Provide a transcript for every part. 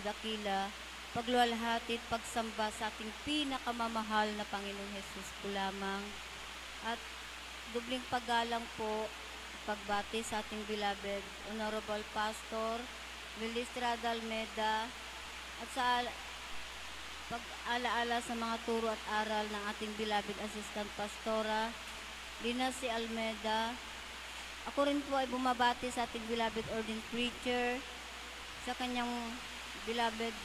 dakila, pagluwalhati at pagsamba sa ating pinakamamahal na Panginoong Hesus po lamang. At dubling paggalang po, pagbati sa ating beloved Honorable Pastor Willie Estrada Almeda at sa pag-alaala sa mga turo at aral ng ating beloved Assistant Pastora Lina C. Almeda. Ako rin po ay bumabati sa ating beloved ordained preacher, sa kanyang beloved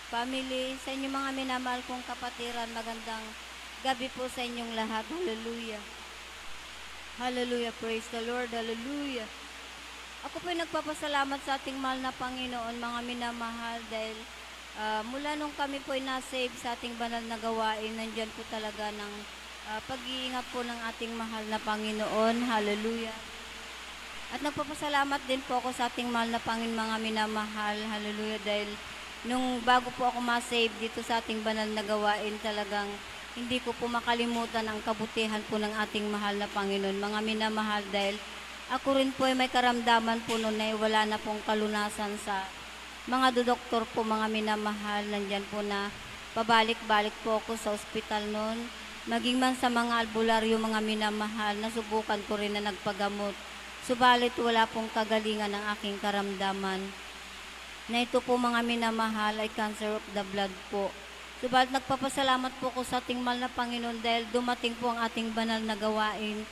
family, sa inyong mga minamahal kong kapatiran. Magandang gabi po sa inyong lahat. Hallelujah. Hallelujah. Praise the Lord. Hallelujah. Ako po ay nagpapasalamat sa ating mahal na Panginoon, mga minamahal, dahil mula nung kami po ay nasave sa ating banal na gawain, nandyan po talaga ng pag-iingat po ng ating mahal na Panginoon. Hallelujah. At nagpapasalamat din po ako sa ating mahal na Panginoon, mga minamahal. Hallelujah. Dahil nung bago po ako ma-save dito sa ating banal na gawain, talagang hindi ko po makalimutan ang kabutihan po ng ating mahal na Panginoon, mga minamahal, dahil ako rin po ay may karamdaman po noon na wala na pong kalunasan sa mga dodoktor po, mga minamahal. Nandyan po na pabalik-balik po ako sa ospital noon. Maging man sa mga albularyo, mga minamahal, nasubukan ko rin na nagpagamot. Subalit wala pong kagalingan ng aking karamdaman. Na ito po, mga minamahal, ay cancer of the blood po. Subalit nagpapasalamat po ko sa ating mahal na Panginoon dahil dumating po ang ating banal na gawain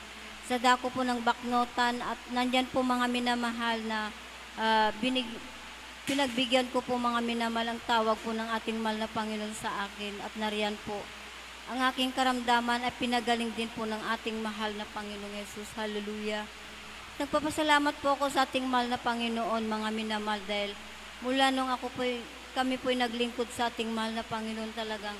sa dako po ng baknotan, at nandyan po, mga minamahal, na pinagbigyan ko po, mga minamahal, ang tawag po ng ating mahal na Panginoon sa akin, at nariyan po ang aking karamdaman ay pinagaling din po ng ating mahal na Panginoong Hesus. Hallelujah. Nagpapasalamat po ako sa ating mahal na Panginoon, mga minamahal, dahil mula nung kami po'y naglingkod sa ating mahal na Panginoon, talagang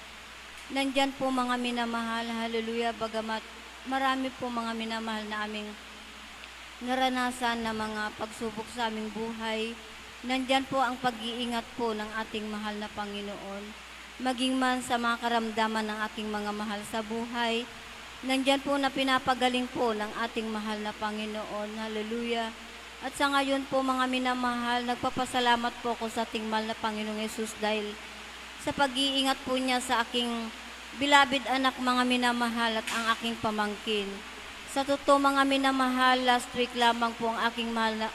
nandyan po, mga minamahal. Hallelujah. Bagamat marami po, mga minamahal, na aming naranasan na mga pagsubok sa aming buhay, nandyan po ang pag-iingat po ng ating mahal na Panginoon. Maging man sa mga karamdaman ng ating mga mahal sa buhay, nandyan po na pinapagaling po ng ating mahal na Panginoon. Hallelujah. At sa ngayon po, mga minamahal, nagpapasalamat po ko sa ating mahal na Panginoong Hesus dahil sa pag-iingat po niya sa aking beloved anak, mga minamahal, at ang aking pamangkin. Sa totoo, mga minamahal, last week lamang po ang aking mahal na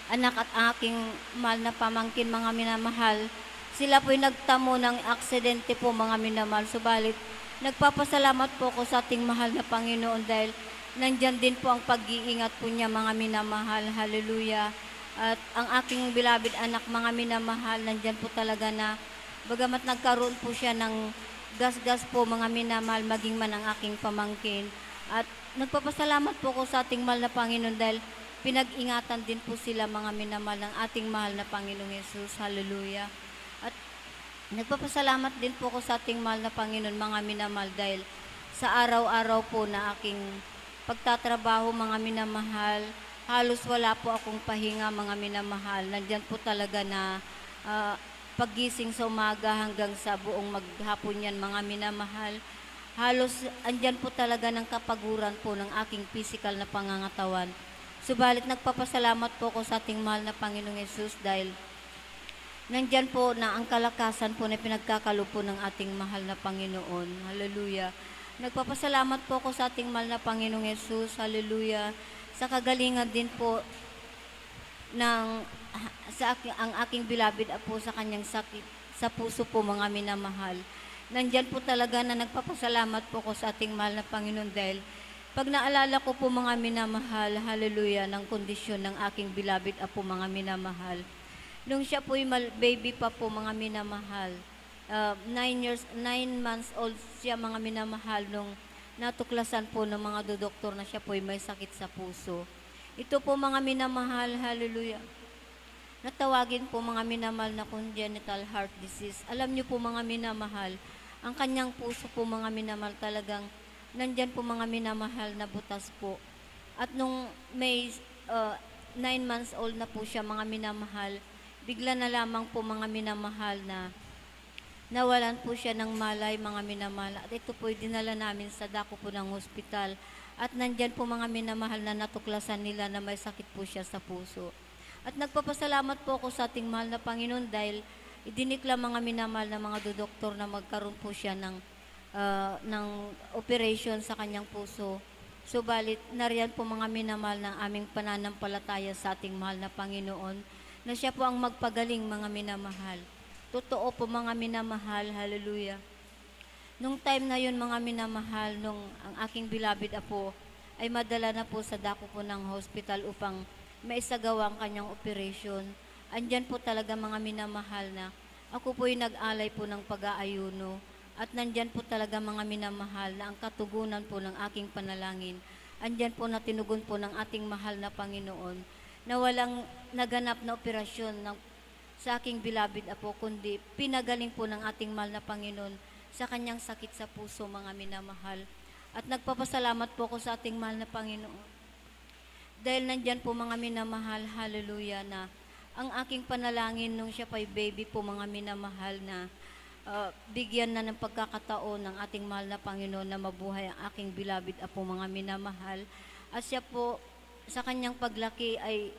anak at ang aking mahal na pamangkin, mga minamahal, sila po'y nagtamo ng aksidente po, mga minamahal. Subalit, nagpapasalamat po ko sa ating mahal na Panginoon dahil nandyan din po ang pag-iingat po niya, mga minamahal. Hallelujah. At ang aking beloved anak, mga minamahal, nandyan po talaga na bagamat nagkaroon po siya ng gas-gas po, mga minamahal, maging man ang aking pamangkin. At nagpapasalamat po ko sa ating mahal na Panginoon dahil pinag-ingatan din po sila, mga minamahal, ng ating mahal na Panginoong Hesus. Hallelujah. At nagpapasalamat din po ko sa ating mahal na Panginoon, mga minamahal, dahil sa araw-araw po na aking pagtatrabaho, mga minamahal, halos wala po akong pahinga, mga minamahal. Nandyan po talaga na paggising sa umaga hanggang sa buong maghapon yan, mga minamahal. Halos andyan po talaga ng kapaguran po ng aking physical na pangangatawan. Subalit nagpapasalamat po ko sa ating mahal na Panginoong Hesus dahil nandyan po na ang kalakasan po na pinagkakalo po ng ating mahal na Panginoon. Hallelujah. Nagpapasalamat po ko sa ating mahal na Panginoong Hesus. Hallelujah. Sa kagalingan din po ang aking beloved apo sa kanyang sakit sa puso po, mga minamahal. Nandyan po talaga na nagpapasalamat po ko sa ating mahal na Panginoon dahil pag naalala ko po, mga minamahal, hallelujah, ng kondisyon ng aking beloved apo, mga minamahal. Nung siya po'y baby pa po, mga minamahal, 9 months old siya, mga minamahal, nung natuklasan po ng mga dodoktor na siya po'y may sakit sa puso. Ito po, mga minamahal, hallelujah, natawagin po, mga minamahal, na congenital heart disease. Alam niyo po, mga minamahal, ang kanyang puso po, mga minamahal, talagang nandyan po, mga minamahal, na butas po. At nung may 9 months old na po siya, mga minamahal, bigla na lamang po, mga minamahal, na nawalan po siya ng malay, mga minamahal. At ito po'y dinala namin sa dako po ng hospital. At nandyan po, mga minamahal, na natuklasan nila na may sakit po siya sa puso. At nagpapasalamat po ako sa ating mahal na Panginoon dahil idinikla mga minamahal na mga dodoktor na magkaroon po siya ng operation sa kanyang puso. Subalit, nariyan po mga minamahal ng aming pananampalataya sa ating mahal na Panginoon na siya po ang magpagaling mga minamahal. Totoo po mga minamahal, hallelujah. Nung time na yun mga minamahal, nung ang aking beloved apo ay madala na po sa dako po ng hospital upang maisagawa ang kanyang operation. Andyan po talaga mga minamahal na ako po'y nag-alay po ng pag-aayuno at nandyan po talaga mga minamahal na ang katugunan po ng aking panalangin. Andyan po na tinugon po ng ating mahal na Panginoon na walang naganap na operasyon sa aking beloved apo, kundi pinagaling po ng ating mahal na Panginoon sa kanyang sakit sa puso mga minamahal. At nagpapasalamat po ako sa ating mahal na Panginoon dahil nandyan po mga minamahal, hallelujah, na ang aking panalangin nung siya pa'y baby po mga minamahal na bigyan na ng pagkakataon ng ating mahal na Panginoon na mabuhay ang aking beloved apo mga minamahal. At siya po sa kanyang paglaki ay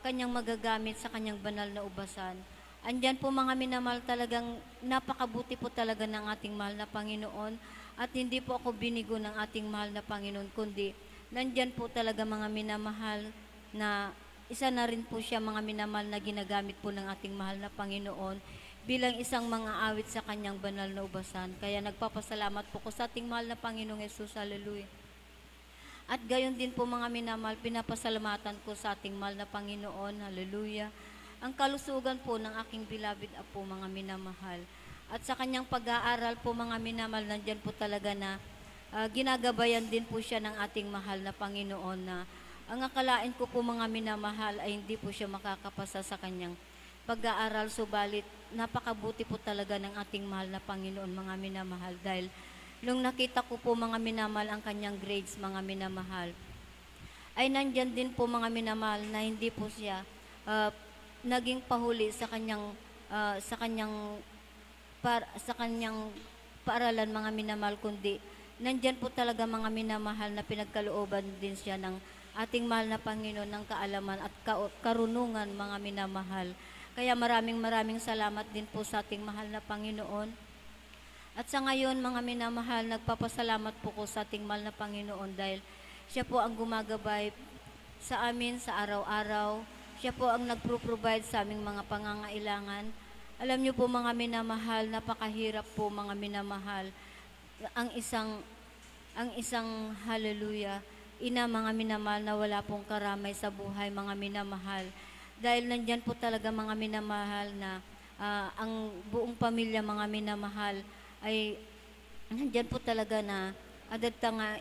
kanyang magagamit sa kanyang banal na ubasan. Andyan po mga minamahal, talagang napakabuti po talaga ng ating mahal na Panginoon at hindi po ako binigo ng ating mahal na Panginoon, kundi nandyan po talaga mga minamahal na isa na rin po siya mga minamahal na ginagamit po ng ating mahal na Panginoon bilang isang mga awit sa kanyang banal na ubasan. Kaya nagpapasalamat po ko sa ating mahal na Panginoong Hesus, hallelujah. At gayon din po mga minamahal, pinapasalamatan ko sa ating mahal na Panginoon, hallelujah, ang kalusugan po ng aking beloved apo mga minamahal. At sa kanyang pag-aaral po mga minamahal, nandyan po talaga na ginagabayan din po siya ng ating mahal na Panginoon na ang akalain ko po mga minamahal ay hindi po siya makakapasa sa kanyang pag-aaral. Subalit, napakabuti po talaga ng ating mahal na Panginoon mga minamahal dahil nung nakita ko po mga minamahal ang kanyang grades mga minamahal, ay nandyan din po mga minamahal na hindi po siya naging pahuli sa kanyang paaralan mga minamahal, kundi nandyan po talaga mga minamahal na pinagkalooban din siya ng ating mahal na Panginoon ng kaalaman at karunungan mga minamahal. Kaya maraming salamat din po sa ating mahal na Panginoon. At sa ngayon mga minamahal, nagpapasalamat po ko sa ating mahal na Panginoon dahil siya po ang gumagabay sa amin sa araw-araw. Siya po ang nagpro-provide sa aming mga pangangailangan. Alam niyo po mga minamahal, napakahirap po mga minamahal. Ang isang hallelujah, ina mga minamahal na wala pong karamay sa buhay mga minamahal. Dahil nandyan po talaga mga minamahal na ang buong pamilya mga minamahal ay nandyan po talaga na adagta nga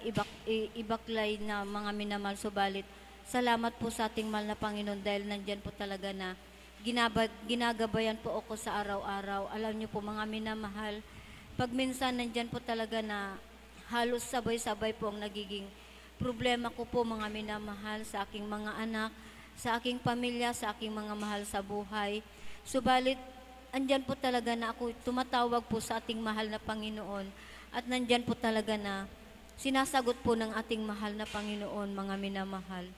ibaklay na mga minamahal. Subalit, salamat po sa ating mahal na Panginoon dahil nandyan po talaga na ginagabayan po ako sa araw-araw. Alam niyo po mga minamahal, pag minsan nandyan po talaga na halos sabay-sabay po ang nagiging problema ko po mga minamahal sa aking mga anak, sa aking pamilya, sa aking mga mahal sa buhay. Subalit, andyan po talaga na ako tumatawag po sa ating mahal na Panginoon at nandyan po talaga na sinasagot po ng ating mahal na Panginoon mga minamahal.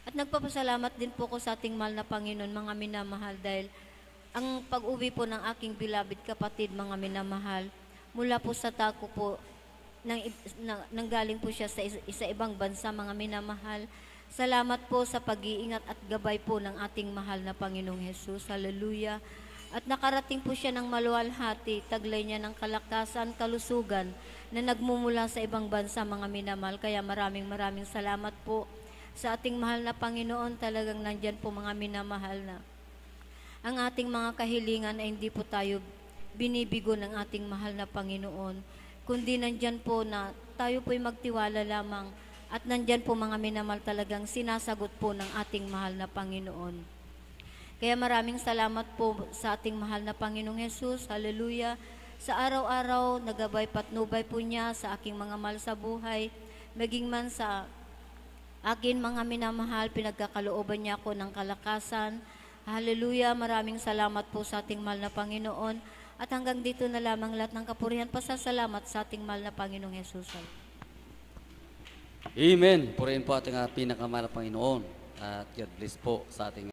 At nagpapasalamat din po ko sa ating mahal na Panginoon mga minamahal dahil ang pag-uwi po ng aking beloved kapatid mga minamahal mula po sa tako po nanggaling po siya sa ibang bansa mga minamahal. Salamat po sa pag-iingat at gabay po ng ating mahal na Panginoong Hesus, hallelujah. At nakarating po siya ng maluwalhati, taglay niya ng kalakasan, kalusugan na nagmumula sa ibang bansa mga minamahal. Kaya maraming salamat po sa ating mahal na Panginoon. Talagang nandyan po mga minamahal na ang ating mga kahilingan ay hindi po tayo binibigo ng ating mahal na Panginoon, kundi nandyan po na tayo po'y magtiwala lamang at nandyan po mga minamahal talagang sinasagot po ng ating mahal na Panginoon. Kaya maraming salamat po sa ating mahal na Panginoong Hesus, hallelujah, sa araw-araw nagabay patnubay po niya sa aking mga mahal sa buhay, maging man sa akin mga minamahal, pinagkakalooban niya ako ng kalakasan. Hallelujah, maraming salamat po sa ating mahal na Panginoon. At hanggang dito na lamang lahat ng kapurihan, pasasalamat sa ating mahal na Panginoong Hesus. Amen. Purihin po ating pinakamahal na Panginoon. At God bless po sa ating